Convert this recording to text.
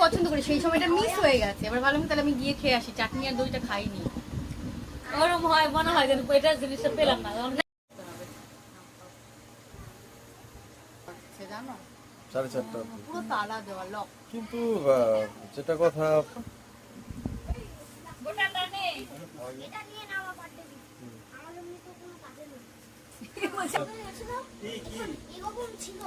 পছন্দ করি, সেই সময়টা মিস হয়ে গেছে। এবার ভাবলাম তাহলে আমি গিয়ে খেয়ে আসি, চাটনি আর দইটা খাইনি। ওরকম হয় মনে হয় যেন এটা জিনিসটা পেলাম না। জানো 4:30 পুরো তালা দেওয়া লক। কিন্তু যেটা কথা ছিল